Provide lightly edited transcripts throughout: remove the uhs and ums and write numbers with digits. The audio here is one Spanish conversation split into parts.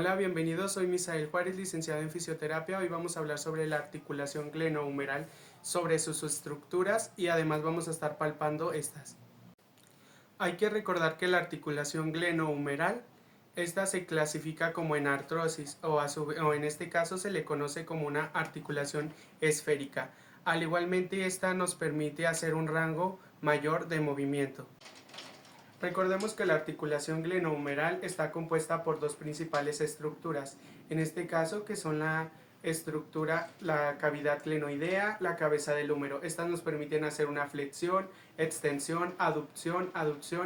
Hola, bienvenidos. Soy Misael Juárez, licenciado en fisioterapia. Hoy vamos a hablar sobre la articulación glenohumeral, sobre sus estructuras y además vamos a estar palpando estas. Hay que recordar que la articulación glenohumeral, esta se clasifica como en artrosis o en este caso se le conoce como una articulación esférica. Al igualmente esta nos permite hacer un rango mayor de movimiento. Recordemos que la articulación glenohumeral está compuesta por dos principales estructuras, en este caso que son la cavidad glenoidea, la cabeza del húmero. Estas nos permiten hacer una flexión, extensión, aducción,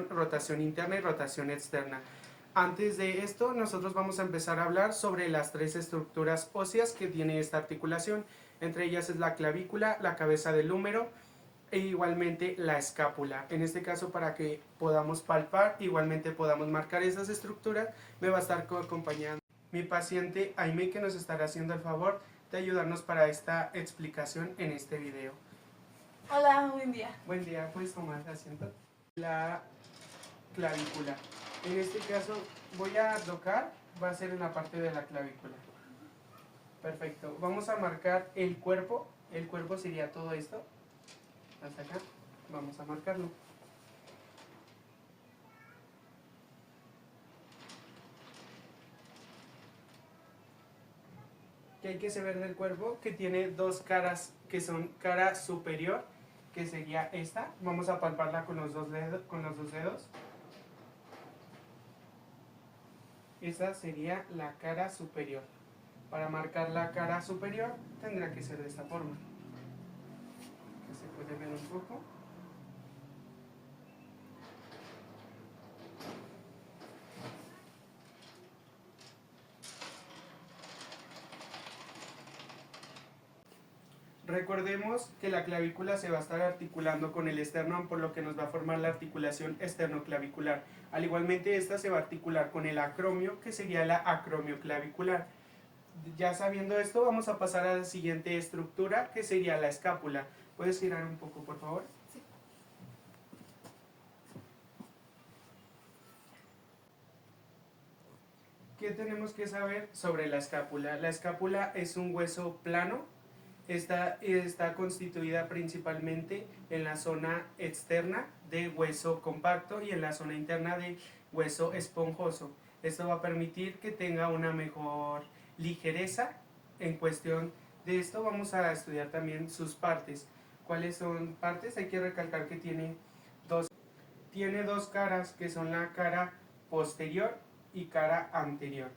rotación interna y rotación externa. Antes de esto, nosotros vamos a empezar a hablar sobre las tres estructuras óseas que tiene esta articulación. Entre ellas es la clavícula, la cabeza del húmero e igualmente la escápula. En este caso, para que podamos palpar, igualmente podamos marcar esas estructuras, me va a estar acompañando mi paciente Aime, que nos estará haciendo el favor de ayudarnos para esta explicación en este video. Hola, buen día. Buen día, puedes tomar asiento. La clavícula. En este caso voy a tocar, va a ser en la parte de la clavícula. Perfecto. Vamos a marcar el cuerpo. El cuerpo sería todo esto. Hasta acá. Vamos a marcarlo. ¿Qué hay que saber del cuerpo? Que tiene dos caras, que son cara superior, que sería esta. Vamos a palparla con los dos dedos. Esa sería la cara superior. Para marcar la cara superior tendrá que ser de esta forma. Que se puede ver un poco. Recordemos que la clavícula se va a estar articulando con el esternón, por lo que nos va a formar la articulación esternoclavicular. Al igualmente esta se va a articular con el acromio, que sería la acromioclavicular. Ya sabiendo esto, vamos a pasar a la siguiente estructura, que sería la escápula. ¿Puedes girar un poco, por favor? Sí. ¿Qué tenemos que saber sobre la escápula? La escápula es un hueso plano. Está constituida principalmente en la zona externa de hueso compacto y en la zona interna de hueso esponjoso. Esto va a permitir que tenga una mejor ligereza. En cuestión de esto vamos a estudiar también sus partes. ¿Cuáles son partes? Hay que recalcar que tiene dos caras, que son la cara posterior y cara anterior.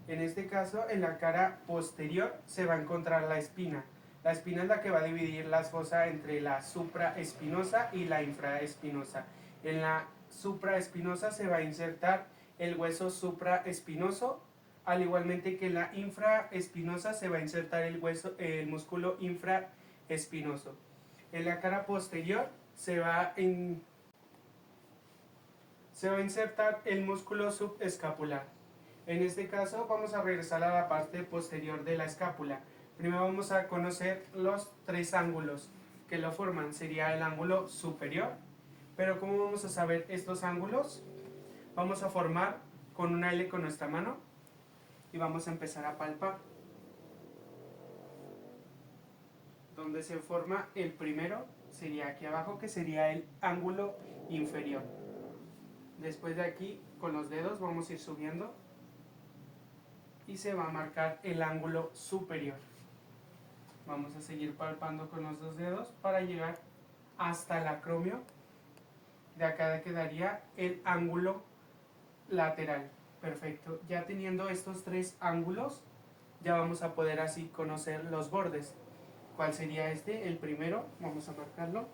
En este caso, en la cara posterior se va a encontrar la espina. La espina es la que va a dividir la fosa entre la supraespinosa y la infraespinosa. En la supraespinosa se va a insertar el hueso supraespinoso, al igualmente que en la infraespinosa se va a insertar el músculo infraespinoso. En la cara posterior se va a insertar el músculo subescapular. En este caso vamos a regresar a la parte posterior de la escápula. Primero vamos a conocer los tres ángulos que lo forman. Sería el ángulo superior. Pero ¿cómo vamos a saber estos ángulos? Vamos a formar con una L con nuestra mano y vamos a empezar a palpar. Donde se forma el primero sería aquí abajo, que sería el ángulo inferior. Después de aquí, con los dedos vamos a ir subiendo y se va a marcar el ángulo superior. Vamos a seguir palpando con los dos dedos para llegar hasta el acromio. De acá quedaría el ángulo lateral. Perfecto. Ya teniendo estos tres ángulos, ya vamos a poder así conocer los bordes. ¿Cuál sería este? El primero, vamos a marcarlo.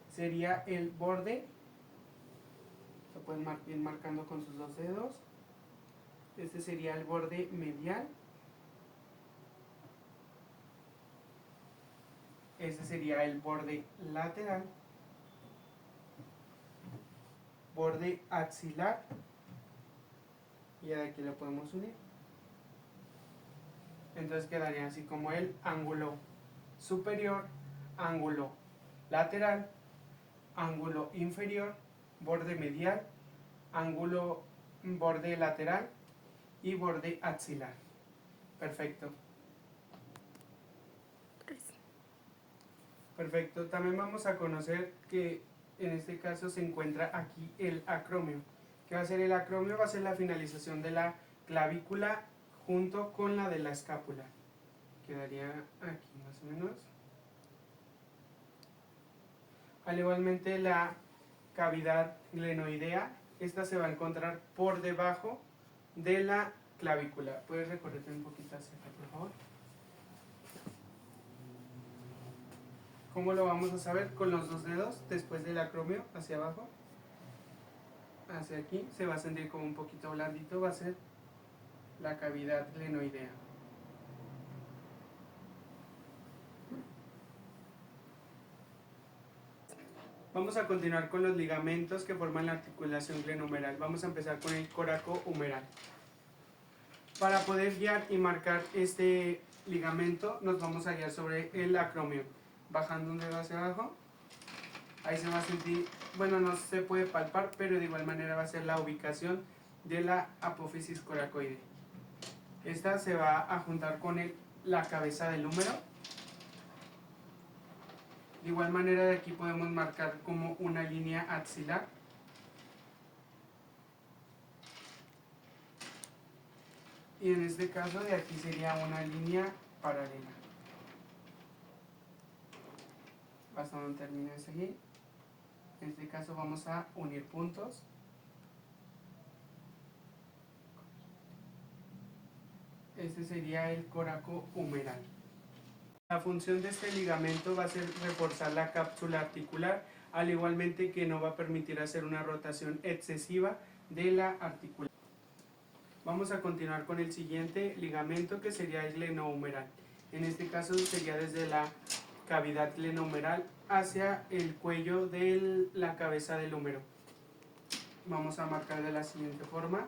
Sería el borde. Lo pueden ir marcando con sus dos dedos. Este sería el borde medial. Este sería el borde lateral, borde axilar, y aquí lo podemos unir. Entonces quedaría así como el ángulo superior, ángulo lateral, ángulo inferior, borde medial, borde lateral y borde axilar. Perfecto. Perfecto. También vamos a conocer que en este caso se encuentra aquí el acromio. ¿Qué va a ser el acromio? Va a ser la finalización de la clavícula junto con la de la escápula. Quedaría aquí más o menos. Al igualmente la cavidad glenoidea, esta se va a encontrar por debajo de la clavícula. ¿Puedes recorrerte un poquito hacia acá, por favor? ¿Cómo lo vamos a saber? Con los dos dedos después del acromio hacia abajo, hacia aquí, se va a sentir como un poquito blandito, va a ser la cavidad glenoidea. Vamos a continuar con los ligamentos que forman la articulación glenohumeral. Vamos a empezar con el coracohumeral. Para poder guiar y marcar este ligamento, nos vamos a guiar sobre el acromio. Bajando un dedo hacia abajo, ahí se va a sentir, bueno, no se puede palpar, pero de igual manera va a ser la ubicación de la apófisis coracoide. Esta se va a juntar con la cabeza del húmero. De igual manera de aquí podemos marcar como una línea axilar. Y en este caso de aquí sería una línea paralela. Hasta donde termina ese aquí. En este caso vamos a unir puntos. Este sería el coracohumeral. La función de este ligamento va a ser reforzar la cápsula articular, al igualmente que no va a permitir hacer una rotación excesiva de la articulación. Vamos a continuar con el siguiente ligamento, que sería el glenohumeral. En este caso sería desde la cavidad glenohumeral hacia el cuello de la cabeza del húmero. Vamos a marcar de la siguiente forma.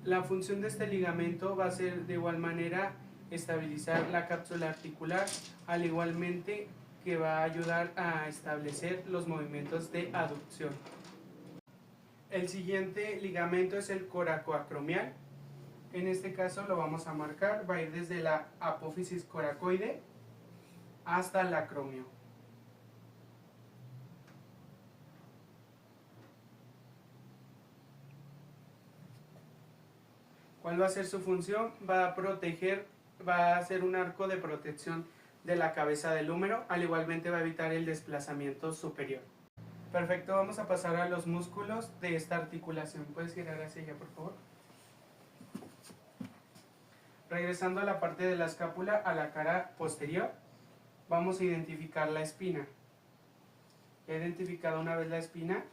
La función de este ligamento va a ser de igual manera estabilizar la cápsula articular, al igualmente que va a ayudar a establecer los movimientos de aducción. El siguiente ligamento es el coracoacromial. En este caso lo vamos a marcar, va a ir desde la apófisis coracoide hasta el acromio. ¿Cuál va a ser su función? Va a proteger, va a ser un arco de protección de la cabeza del húmero, al igualmente va a evitar el desplazamiento superior. Perfecto, vamos a pasar a los músculos de esta articulación. ¿Puedes girar hacia allá, por favor? Regresando a la parte de la escápula, a la cara posterior, vamos a identificar la espina. He identificado una vez la espina,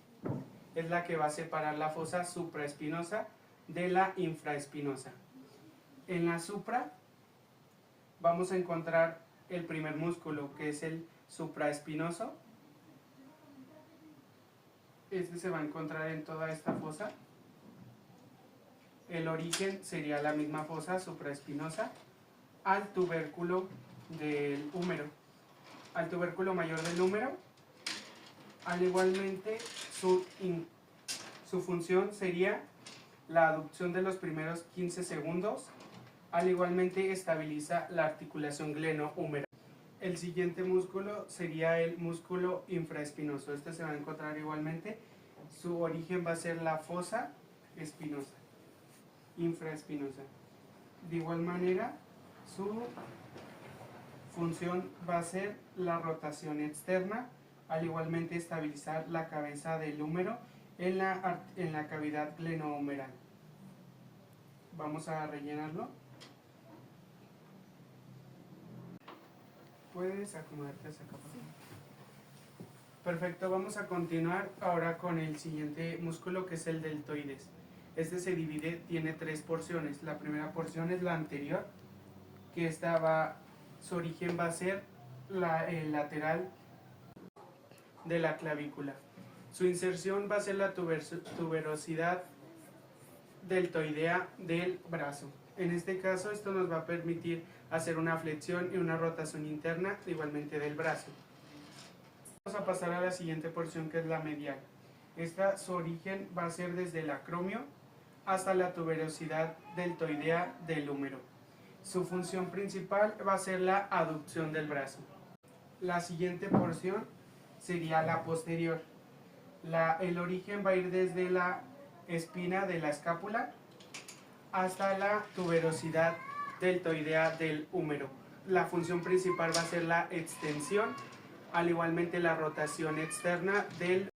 es la que va a separar la fosa supraespinosa de la infraespinosa. En la supra vamos a encontrar el primer músculo, que es el supraespinoso. Este se va a encontrar en toda esta fosa. El origen sería la misma fosa supraespinosa al tubérculo del húmero, al tubérculo mayor del húmero. Al igualmente su función sería la aducción de los primeros 15 segundos, al igualmente estabiliza la articulación glenohumeral. El siguiente músculo sería el músculo infraespinoso. Este se va a encontrar igualmente, su origen va a ser la fosa espinosa, infraespinosa. De igual manera, su función va a ser la rotación externa, al igualmente estabilizar la cabeza del húmero en la cavidad glenohumeral. Vamos a rellenarlo. Puedes acomodarte hacia acá, por favor. Perfecto, vamos a continuar ahora con el siguiente músculo, que es el deltoides. Este se divide, tiene tres porciones. La primera porción es la anterior, que su origen va a ser el lateral de la clavícula. Su inserción va a ser la tuberosidad deltoidea del brazo. En este caso, esto nos va a permitir hacer una flexión y una rotación interna igualmente del brazo. Vamos a pasar a la siguiente porción, que es la medial. Su origen va a ser desde el acromio hasta la tuberosidad deltoidea del húmero. Su función principal va a ser la aducción del brazo. La siguiente porción sería la posterior. El origen va a ir desde la espina de la escápula hasta la tuberosidad deltoidea del húmero. La función principal va a ser la extensión, al igualmente la rotación externa del...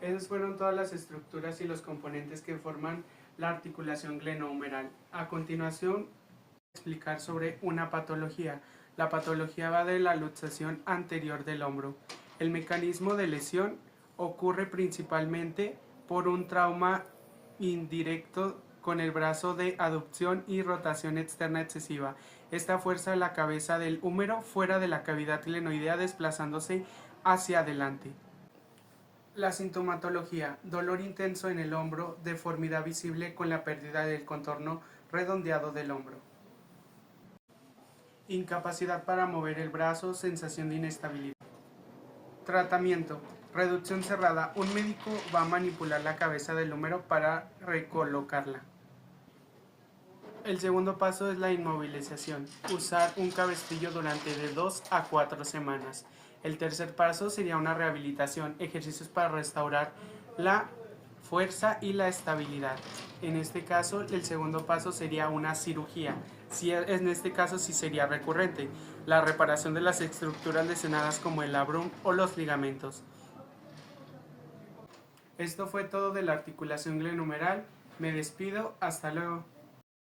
Esas fueron todas las estructuras y los componentes que forman la articulación glenohumeral. A continuación, explicar sobre una patología. La patología va de la luxación anterior del hombro. El mecanismo de lesión ocurre principalmente por un trauma indirecto con el brazo de aducción y rotación externa excesiva. Esta fuerza la cabeza del húmero fuera de la cavidad glenoidea, desplazándose hacia adelante. La sintomatología: dolor intenso en el hombro, deformidad visible con la pérdida del contorno redondeado del hombro. Incapacidad para mover el brazo, sensación de inestabilidad. Tratamiento: reducción cerrada. Un médico va a manipular la cabeza del húmero para recolocarla. El segundo paso es la inmovilización. Usar un cabestrillo durante de 2 a 4 semanas. El tercer paso sería una rehabilitación, ejercicios para restaurar la fuerza y la estabilidad. En este caso, el segundo paso sería una cirugía. En este caso sí sería recurrente, la reparación de las estructuras lesionadas como el labrum o los ligamentos. Esto fue todo de la articulación glenohumeral. Me despido, hasta luego.